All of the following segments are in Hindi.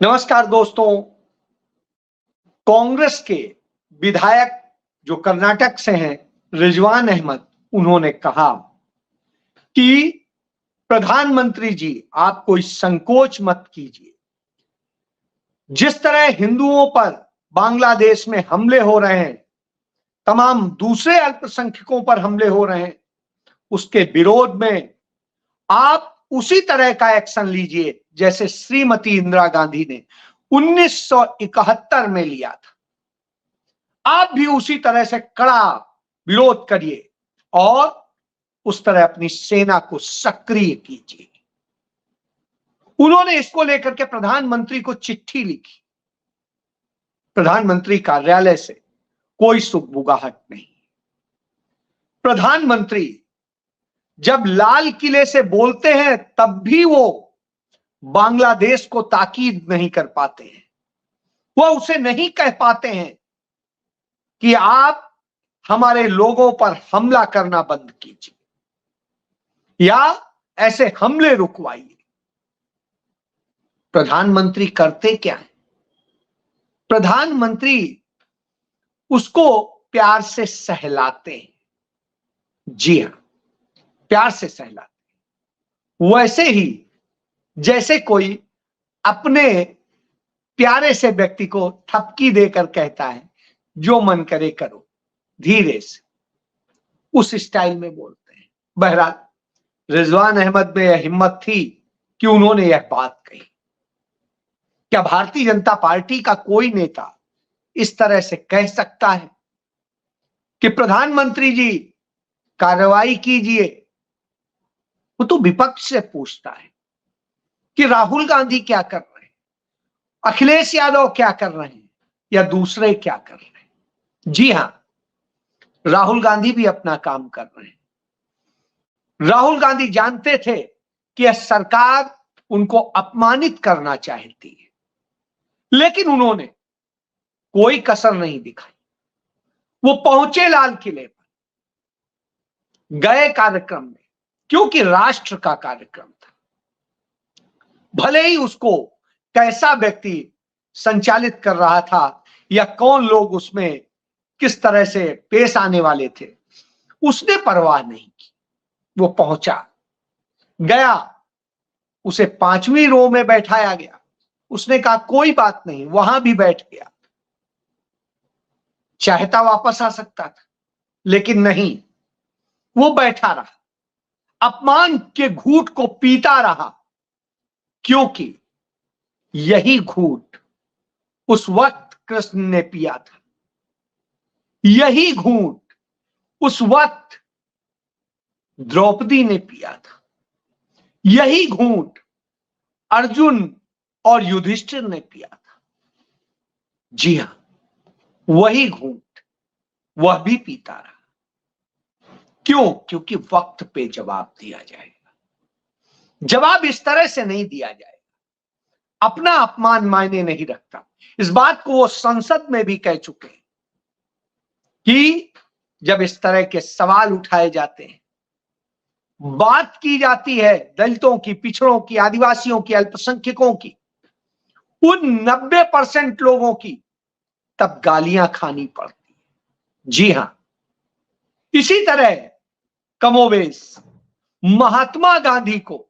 नमस्कार दोस्तों। कांग्रेस के विधायक जो कर्नाटक से हैं, रिजवान अहमद, उन्होंने कहा कि प्रधानमंत्री जी आप कोई संकोच मत कीजिए। जिस तरह हिंदुओं पर बांग्लादेश में हमले हो रहे हैं, तमाम दूसरे अल्पसंख्यकों पर हमले हो रहे हैं, उसके विरोध में आप उसी तरह का एक्शन लीजिए जैसे श्रीमती इंदिरा गांधी ने 1971 में लिया था। आप भी उसी तरह से कड़ा विरोध करिए और उस तरह अपनी सेना को सक्रिय कीजिए। उन्होंने इसको लेकर के प्रधानमंत्री को चिट्ठी लिखी। प्रधानमंत्री कार्यालय से कोई सुगबुगाहट नहीं। प्रधानमंत्री जब लाल किले से बोलते हैं तब भी वो बांग्लादेश को ताकीद नहीं कर पाते हैं। वो उसे नहीं कह पाते हैं कि आप हमारे लोगों पर हमला करना बंद कीजिए या ऐसे हमले रुकवाइए। प्रधानमंत्री करते क्या है? प्रधानमंत्री उसको प्यार से सहलाते हैं। जी हां, प्यार से सहलाते हैं। वैसे ही जैसे कोई अपने प्यारे से व्यक्ति को थपकी देकर कहता है, जो मन करे करो, धीरे से, उस स्टाइल में बोलते हैं। बहरहाल रिजवान अहमद में यह हिम्मत थी कि उन्होंने यह बात कही। क्या भारतीय जनता पार्टी का कोई नेता इस तरह से कह सकता है कि प्रधानमंत्री जी कार्रवाई कीजिए? वो तो विपक्ष से पूछता है कि राहुल गांधी क्या कर रहे हैं, अखिलेश यादव क्या कर रहे हैं, या दूसरे क्या कर रहे हैं। जी हां, राहुल गांधी भी अपना काम कर रहे हैं। राहुल गांधी जानते थे कि यह सरकार उनको अपमानित करना चाहती है, लेकिन उन्होंने कोई कसर नहीं दिखाई। वो पहुंचे लाल किले पर, गए कार्यक्रम में, क्योंकि राष्ट्र का कार्यक्रम था। भले ही उसको कैसा व्यक्ति संचालित कर रहा था या कौन लोग उसमें किस तरह से पेश आने वाले थे, उसने परवाह नहीं की। वो पहुंचा, गया, उसे 5वीं रो में बैठाया गया। उसने कहा कोई बात नहीं, वहां भी बैठ गया। चाहता वापस आ सकता था, लेकिन नहीं, वो बैठा रहा, अपमान के घूंट को पीता रहा, क्योंकि यही घूंट उस वक्त कृष्ण ने पिया था। यही घूंट उस वक्त द्रौपदी ने पिया था। यही घूंट अर्जुन और युधिष्ठिर ने पिया था। जी हां, वही घूंट वह भी पीता रहा। क्यों? क्योंकि वक्त पे जवाब दिया जाएगा। जवाब इस तरह से नहीं दिया जाएगा। अपना अपमान मायने नहीं रखता। इस बात को वो संसद में भी कह चुके हैं कि जब इस तरह के सवाल उठाए जाते हैं, बात की जाती है दलितों की, पिछड़ों की, आदिवासियों की, अल्पसंख्यकों की, उन 90% लोगों की, तब गालियां खानी पड़ती है। जी हां, इसी तरह कमोबेश महात्मा गांधी को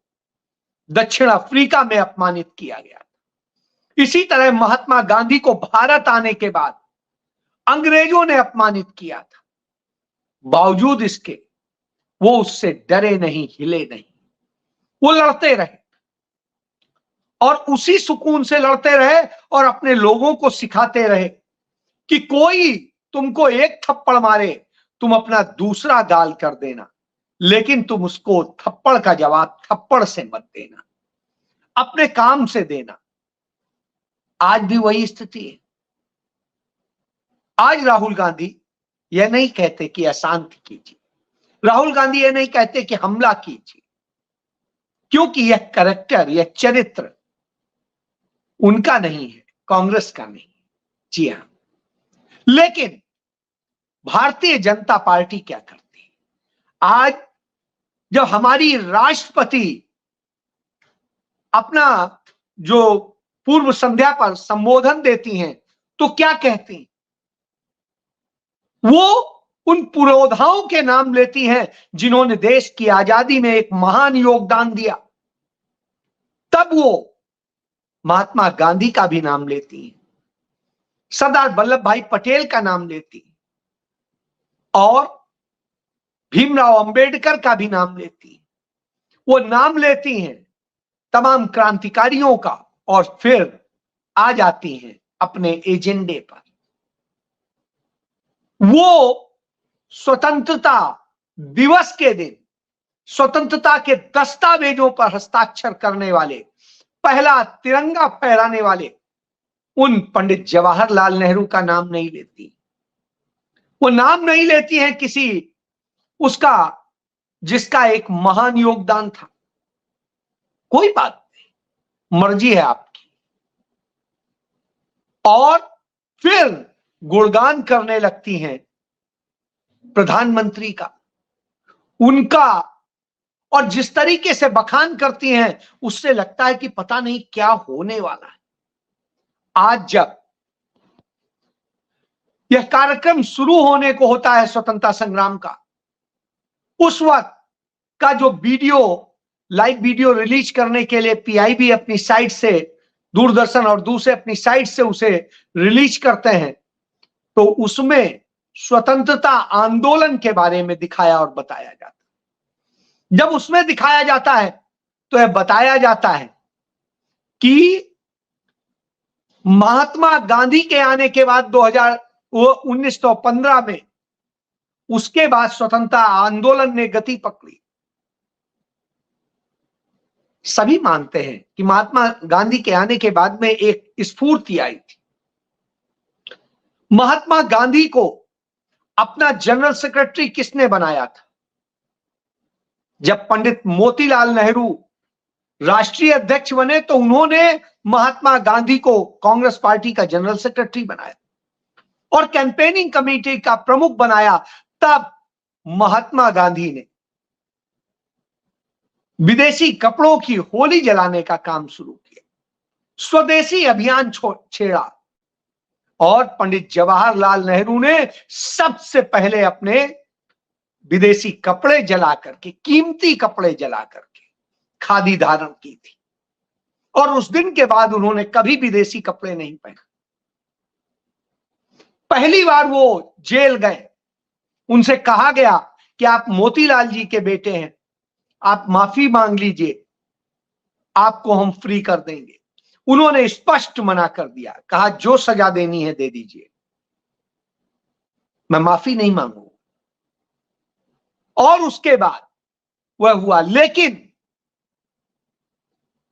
दक्षिण अफ्रीका में अपमानित किया गया। इसी तरह महात्मा गांधी को भारत आने के बाद अंग्रेजों ने अपमानित किया था। बावजूद इसके वो उससे डरे नहीं, हिले नहीं, वो लड़ते रहे और उसी सुकून से लड़ते रहे और अपने लोगों को सिखाते रहे कि कोई तुमको एक थप्पड़ मारे, तुम अपना दूसरा गाल कर देना, लेकिन तुम उसको थप्पड़ का जवाब थप्पड़ से मत देना, अपने काम से देना। आज भी वही स्थिति है। आज राहुल गांधी यह नहीं कहते कि अशांति कीजिए, राहुल गांधी यह नहीं कहते कि हमला कीजिए, क्योंकि यह कैरेक्टर, यह चरित्र उनका नहीं है, कांग्रेस का नहीं। जी हां, लेकिन भारतीय जनता पार्टी क्या करती है? आज जब हमारी राष्ट्रपति अपना जो पूर्व संध्या पर संबोधन देती हैं तो क्या कहती? वो उन पुरोधाओं के नाम लेती हैं जिन्होंने देश की आजादी में एक महान योगदान दिया। तब वो महात्मा गांधी का भी नाम लेती हैं, सरदार वल्लभ भाई पटेल का नाम लेती हैं और भीमराव अंबेडकर का भी नाम लेती हैं। वो नाम लेती हैं तमाम क्रांतिकारियों का और फिर आ जाती हैं अपने एजेंडे पर। वो स्वतंत्रता दिवस के दिन स्वतंत्रता के दस्तावेजों पर हस्ताक्षर करने वाले, पहला तिरंगा फहराने वाले उन पंडित जवाहरलाल नेहरू का नाम नहीं लेती। वो नाम नहीं लेती हैं किसी उसका जिसका एक महान योगदान था। कोई बात नहीं, मर्जी है आपकी। और फिर गुणगान करने लगती हैं प्रधानमंत्री का, उनका, और जिस तरीके से बखान करती हैं उससे लगता है कि पता नहीं क्या होने वाला है। आज जब यह कार्यक्रम शुरू होने को होता है स्वतंत्रता संग्राम का, उस वक्त का जो लाइव वीडियो रिलीज करने के लिए पीआईबी अपनी साइट से, दूरदर्शन और दूसरे अपनी साइट से उसे रिलीज करते हैं, तो उसमें स्वतंत्रता आंदोलन के बारे में दिखाया और बताया जाता है। जब उसमें दिखाया जाता है तो यह बताया जाता है कि महात्मा गांधी के आने के बाद 1915 में, उसके बाद स्वतंत्रता आंदोलन ने गति पकड़ी। सभी मानते हैं कि महात्मा गांधी के आने के बाद में एक स्फूर्ति आई थी। महात्मा गांधी को अपना जनरल सेक्रेटरी किसने बनाया था? जब पंडित मोतीलाल नेहरू राष्ट्रीय अध्यक्ष बने तो उन्होंने महात्मा गांधी को कांग्रेस पार्टी का जनरल सेक्रेटरी बनाया और कैंपेनिंग कमेटी का प्रमुख बनाया। तब महात्मा गांधी ने विदेशी कपड़ों की होली जलाने का काम शुरू किया, स्वदेशी अभियान छेड़ा और पंडित जवाहरलाल नेहरू ने सबसे पहले अपने विदेशी कपड़े जला करके, कीमती कपड़े जला करके खादी धारण की थी और उस दिन के बाद उन्होंने कभी विदेशी कपड़े नहीं पहने। पहली बार वो जेल गए, उनसे कहा गया कि आप मोतीलाल जी के बेटे हैं, आप माफी मांग लीजिए, आपको हम फ्री कर देंगे। उन्होंने स्पष्ट मना कर दिया, कहा जो सजा देनी है दे दीजिए, मैं माफी नहीं मांगूंगा। और उसके बाद वह हुआ। लेकिन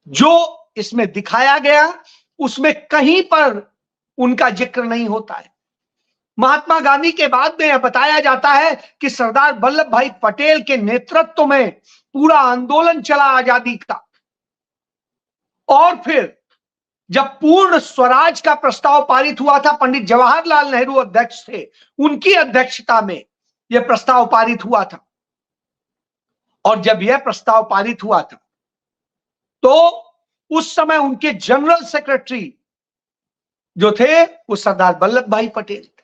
जो इसमें दिखाया गया उसमें कहीं पर उनका जिक्र नहीं होता है। महात्मा गांधी के बाद में यह बताया जाता है कि सरदार वल्लभ भाई पटेल के नेतृत्व में पूरा आंदोलन चला आजादी का, और फिर जब पूर्ण स्वराज का प्रस्ताव पारित हुआ था, पंडित जवाहरलाल नेहरू अध्यक्ष थे, उनकी अध्यक्षता में यह प्रस्ताव पारित हुआ था। और जब यह प्रस्ताव पारित हुआ था तो उस समय उनके जनरल सेक्रेटरी जो थे वो सरदार वल्लभ भाई पटेल थे।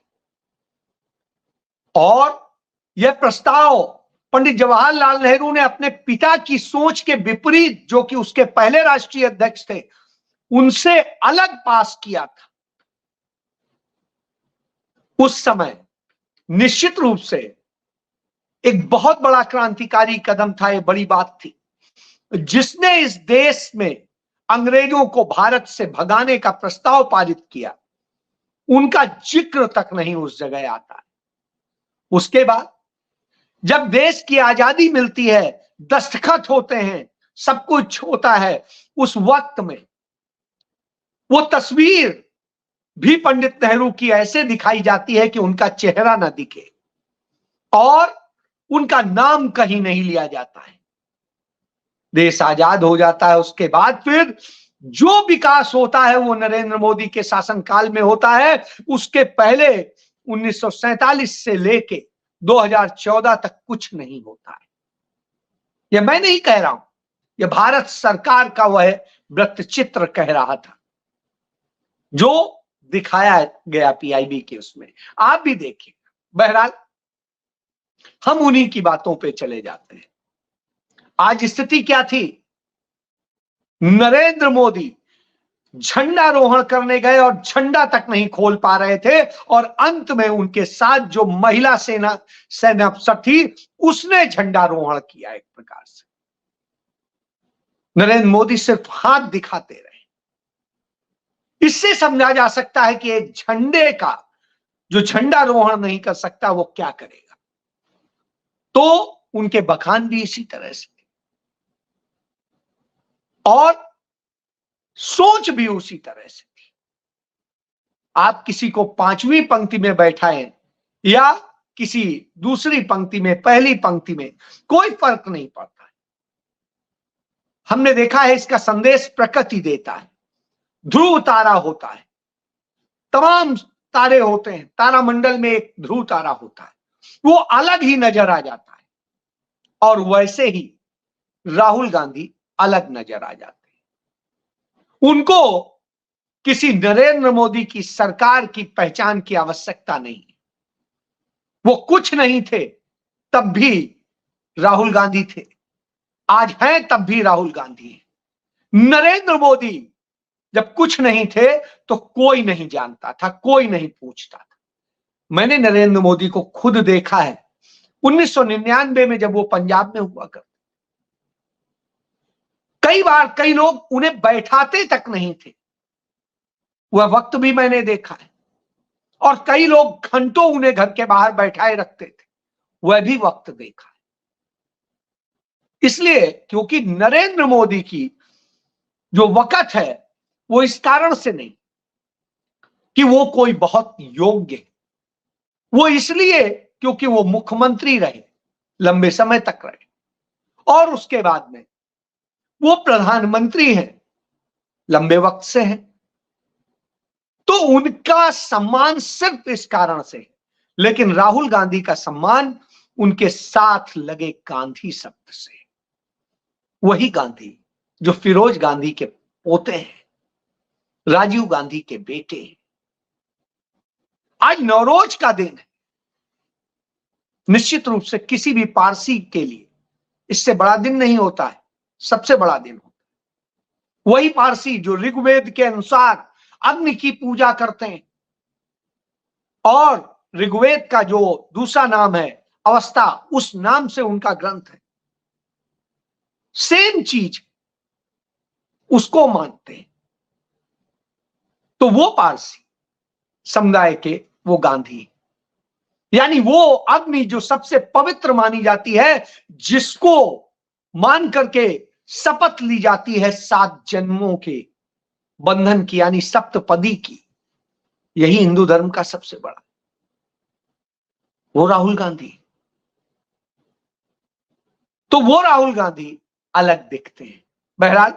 और यह प्रस्ताव पंडित जवाहरलाल नेहरू ने अपने पिता की सोच के विपरीत, जो कि उसके पहले राष्ट्रीय अध्यक्ष थे, उनसे अलग पास किया था। उस समय निश्चित रूप से एक बहुत बड़ा क्रांतिकारी कदम था, यह बड़ी बात थी, जिसने इस देश में अंग्रेजों को भारत से भगाने का प्रस्ताव पारित किया। उनका जिक्र तक नहीं उस जगह आता है। उसके बाद जब देश की आजादी मिलती है, दस्तखत होते हैं, सब कुछ होता है, उस वक्त में वो तस्वीर भी पंडित नेहरू की ऐसे दिखाई जाती है कि उनका चेहरा ना दिखे और उनका नाम कहीं नहीं लिया जाता है। देश आजाद हो जाता है, उसके बाद फिर जो विकास होता है वो नरेंद्र मोदी के शासनकाल में होता है। उसके पहले 1947 से लेके 2014 तक कुछ नहीं होता है। यह मैं नहीं कह रहा हूं, यह भारत सरकार का वह वृत्तचित्र कह रहा था। जो दिखाया गया पीआईबी के उसमें, आप भी देखिए। बहरहाल हम उन्हीं की बातों पे चले जाते हैं। आज स्थिति क्या थी? नरेंद्र मोदी झंडारोहण करने गए और झंडा तक नहीं खोल पा रहे थे, और अंत में उनके साथ जो महिला सेना अफसर थी उसने झंडारोहण किया। एक प्रकार से नरेंद्र मोदी सिर्फ हाथ दिखाते रहे। इससे समझा जा सकता है कि एक झंडे का जो झंडारोहण नहीं कर सकता वो क्या करेगा। तो उनके बखान भी इसी तरह से और सोच भी उसी तरह से थी। आप किसी को 5वीं पंक्ति में बैठाएं या किसी दूसरी पंक्ति में, पहली पंक्ति में, कोई फर्क नहीं पड़ता है। हमने देखा है इसका संदेश प्रकृति देता है। ध्रुव तारा होता है, तमाम तारे होते हैं, तारामंडल में एक ध्रुव तारा होता है, वो अलग ही नजर आ जाता है। और वैसे ही राहुल गांधी अलग नजर आ जाते हैं। उनको किसी नरेंद्र मोदी की सरकार की पहचान की आवश्यकता नहीं है। वो कुछ नहीं थे तब भी राहुल गांधी थे, आज हैं तब भी राहुल गांधी हैं। नरेंद्र मोदी जब कुछ नहीं थे तो कोई नहीं जानता था, कोई नहीं पूछता था। मैंने नरेंद्र मोदी को खुद देखा है 1999 में, जब वो पंजाब में हुआ करते। कई बार कई लोग उन्हें बैठाते तक नहीं थे, वह वक्त भी मैंने देखा है। और कई लोग घंटों उन्हें घर के बाहर बैठाए रखते थे, वह भी वक्त देखा है। इसलिए क्योंकि नरेंद्र मोदी की जो वक़्त है वो इस कारण से नहीं कि वो कोई बहुत योग्य है, वो इसलिए क्योंकि वो मुख्यमंत्री रहे, लंबे समय तक रहे, और उसके बाद में वो प्रधानमंत्री हैं, लंबे वक्त से हैं। तो उनका सम्मान सिर्फ इस कारण से है। लेकिन राहुल गांधी का सम्मान उनके साथ लगे गांधी शब्द से, वही गांधी जो फिरोज गांधी के पोते हैं, राजीव गांधी के बेटे हैं। आज नवरोज का दिन है। निश्चित रूप से किसी भी पारसी के लिए इससे बड़ा दिन नहीं होता है, सबसे बड़ा दिन होता है। वही पारसी जो ऋग्वेद के अनुसार अग्नि की पूजा करते हैं, और ऋग्वेद का जो दूसरा नाम है अवस्था, उस नाम से उनका ग्रंथ है, सेम चीज उसको मानते हैं। तो वो पारसी समुदाय के वो गांधी, यानी वो अग्नि जो सबसे पवित्र मानी जाती है, जिसको मान करके शपथ ली जाती है 7 जन्मों के बंधन की, यानी सप्तपदी की, यही हिंदू धर्म का सबसे बड़ा, वो राहुल गांधी। तो वो राहुल गांधी अलग दिखते हैं। बहरहाल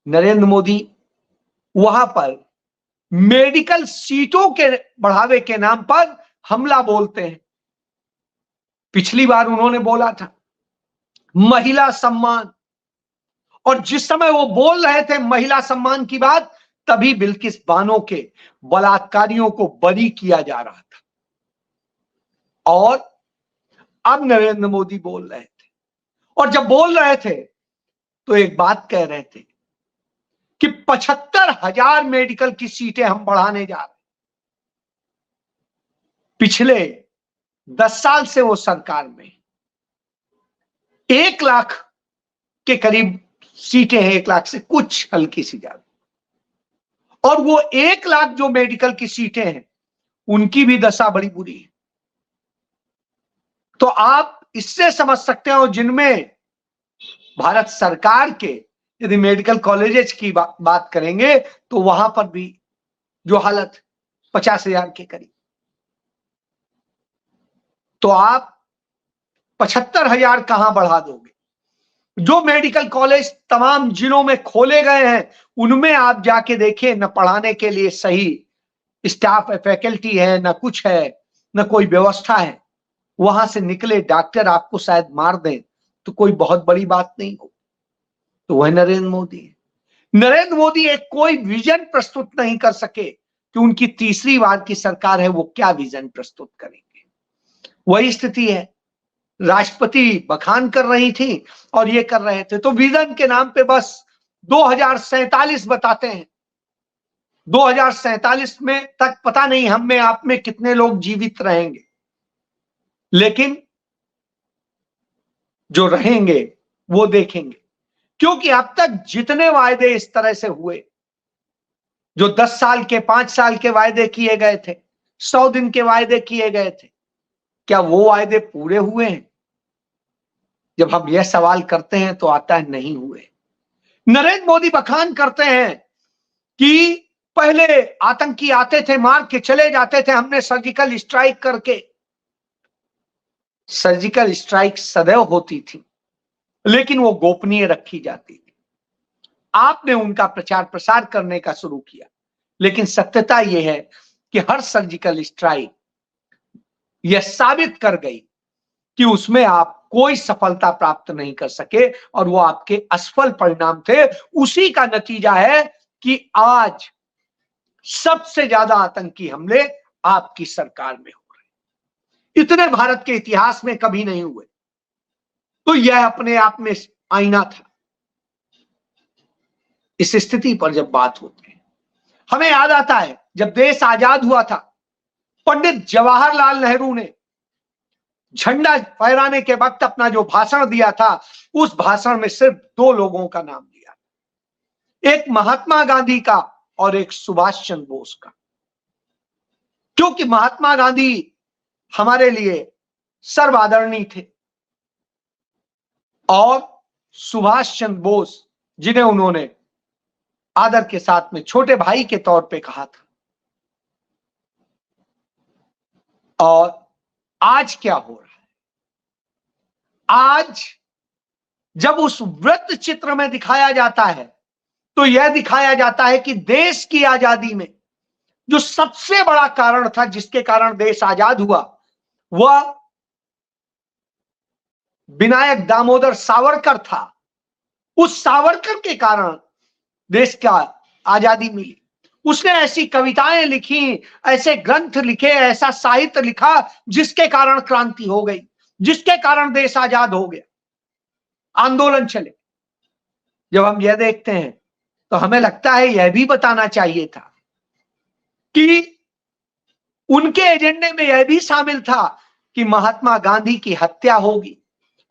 नरेंद्र मोदी वहां पर मेडिकल सीटों के बढ़ावे के नाम पर हमला बोलते हैं। पिछली बार उन्होंने बोला था महिला सम्मान, और जिस समय वो बोल रहे थे महिला सम्मान की बात, तभी बिल्किस बानो के बलात्कारियों को बरी किया जा रहा था। और अब नरेंद्र मोदी बोल रहे थे, और जब बोल रहे थे तो एक बात कह रहे थे कि 75,000 मेडिकल की सीटें हम बढ़ाने जा रहे हैं। पिछले 10 साल से वो सरकार में 1 लाख के करीब सीटें हैं, 1 लाख से कुछ हल्की सी ज्यादा, और वो 1 लाख जो मेडिकल की सीटें हैं उनकी भी दशा बड़ी बुरी है। तो आप इससे समझ सकते हो, जिनमें भारत सरकार के यदि मेडिकल कॉलेजेस की बात करेंगे तो वहां पर भी जो हालत 50,000 के करीब, तो आप 75,000 कहां बढ़ा दोगे? जो मेडिकल कॉलेज तमाम जिलों में खोले गए हैं उनमें आप जाके देखिए, न पढ़ाने के लिए सही स्टाफ है, फैकल्टी है, न कुछ है, न कोई व्यवस्था है। वहां से निकले डॉक्टर आपको शायद मार दें तो कोई बहुत बड़ी बात नहीं हो। तो वह नरेंद्र मोदी है। नरेंद्र मोदी एक कोई विजन प्रस्तुत नहीं कर सके कि उनकी तीसरी बार की सरकार है वो क्या विजन प्रस्तुत करेंगे। वही स्थिति है, राष्ट्रपति बखान कर रही थी और ये कर रहे थे, तो विजन के नाम पे बस 2047 बताते हैं। 2047 में तक पता नहीं हम में आप में कितने लोग जीवित रहेंगे, लेकिन जो रहेंगे वो देखेंगे। क्योंकि अब तक जितने वायदे इस तरह से हुए, जो 10 साल के 5 साल के वायदे किए गए थे, 100 दिन के वायदे किए गए थे, क्या वो वायदे पूरे हुए हैं? जब हम यह सवाल करते हैं तो आता है नहीं हुए। नरेंद्र मोदी बखान करते हैं कि पहले आतंकी आते थे, मार के चले जाते थे, हमने सर्जिकल स्ट्राइक करके। सर्जिकल स्ट्राइक सदैव होती थी, लेकिन वो गोपनीय रखी जाती थी। आपने उनका प्रचार प्रसार करने का शुरू किया, लेकिन सत्यता यह है कि हर सर्जिकल स्ट्राइक यह साबित कर गई कि उसमें आप कोई सफलता प्राप्त नहीं कर सके और वो आपके असफल परिणाम थे। उसी का नतीजा है कि आज सबसे ज्यादा आतंकी हमले आपकी सरकार में हो रहे, इतने भारत के इतिहास में कभी नहीं हुए। तो यह अपने आप में आईना था। इस स्थिति पर जब बात होती है, हमें याद आता है जब देश आजाद हुआ था, पंडित जवाहरलाल नेहरू ने झंडा फहराने के वक्त अपना जो भाषण दिया था, उस भाषण में सिर्फ 2 लोगों का नाम लिया, एक महात्मा गांधी का और एक सुभाष चंद्र बोस का। क्योंकि महात्मा गांधी हमारे लिए सर्वादरणीय थे और सुभाष चंद्र बोस, जिन्हें उन्होंने आदर के साथ में छोटे भाई के तौर पे कहा था। और आज क्या हो रहा है? आज जब उस वृत्त चित्र में दिखाया जाता है, तो यह दिखाया जाता है कि देश की आजादी में जो सबसे बड़ा कारण था, जिसके कारण देश आजाद हुआ, वह विनायक दामोदर सावरकर था। उस सावरकर के कारण देश का आजादी मिली। उसने ऐसी कविताएं लिखी, ऐसे ग्रंथ लिखे, ऐसा साहित्य लिखा जिसके कारण क्रांति हो गई, जिसके कारण देश आजाद हो गया, आंदोलन चले। जब हम यह देखते हैं तो हमें लगता है यह भी बताना चाहिए था कि उनके एजेंडे में यह भी शामिल था कि महात्मा गांधी की हत्या होगी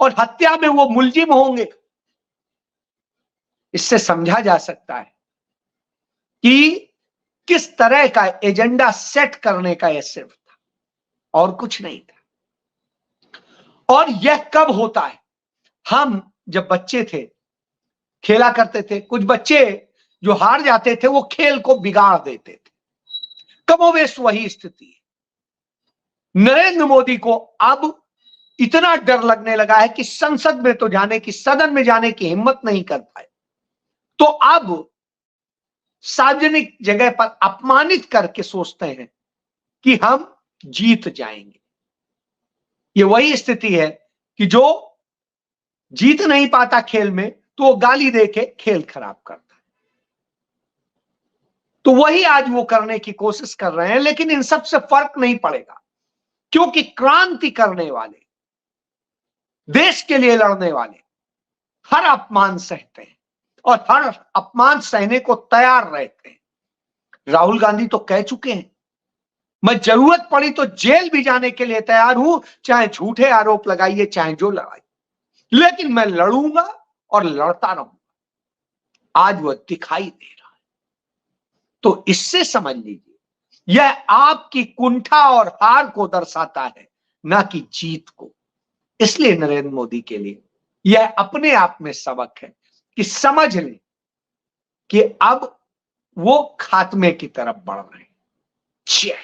और हत्या में वो मुलजिम होंगे। इससे समझा जा सकता है कि किस तरह का एजेंडा सेट करने का यह सिर्फ था और कुछ नहीं था। और यह कब होता है? हम जब बच्चे थे, खेला करते थे, कुछ बच्चे जो हार जाते थे वो खेल को बिगाड़ देते थे। कमोबेश वही स्थिति है। नरेंद्र मोदी को अब इतना डर लगने लगा है कि संसद में तो जाने की, सदन में जाने की हिम्मत नहीं कर पाए, तो अब सार्वजनिक जगह पर अपमानित करके सोचते हैं कि हम जीत जाएंगे। ये वही स्थिति है कि जो जीत नहीं पाता खेल में, तो वो गाली देके खेल खराब करता है। तो वही आज वो करने की कोशिश कर रहे हैं, लेकिन इन सब से फर्क नहीं पड़ेगा, क्योंकि क्रांति करने वाले, देश के लिए लड़ने वाले हर अपमान सहते हैं और हर अपमान सहने को तैयार रहते हैं। राहुल गांधी तो कह चुके हैं, मैं जरूरत पड़ी तो जेल भी जाने के लिए तैयार हूं, चाहे झूठे आरोप लगाइए, चाहे जो लगाइए, लेकिन मैं लड़ूंगा और लड़ता रहूंगा। आज वह दिखाई दे रहा है। तो इससे समझ लीजिए, यह आपकी कुंठा और हार को दर्शाता है, ना कि जीत को। इसलिए नरेंद्र मोदी के लिए यह अपने आप में सबक है कि समझ लें कि अब वो खात्मे की तरफ बढ़ रहे हैं। जय